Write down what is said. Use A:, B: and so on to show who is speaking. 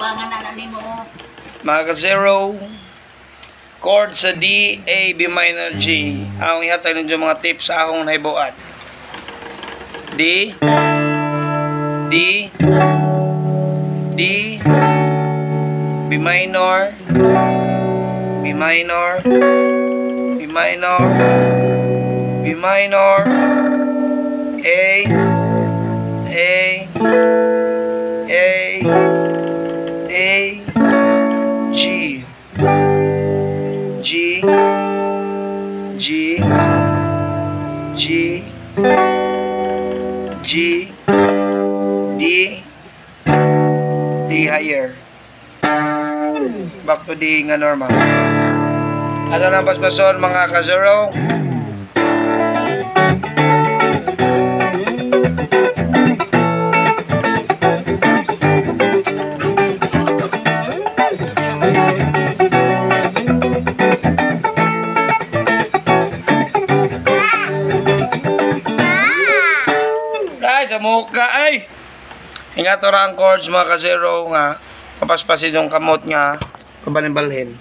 A: tubangan na mo.
B: Mga ka-zero, chord sa D, A, B minor, G. Ang ihatag ninyo mga tips sa akong naibuan. D, D, D, B minor, B minor, B minor, B minor, A, A, G, G, G, G, G, D, D higher. Back to D nga normal. Ano na basbason mga ka-zero? Sa muka ay ingat ora ang chords mga ka-zero nga papaspasin yung kamot nga pabalin-balhin.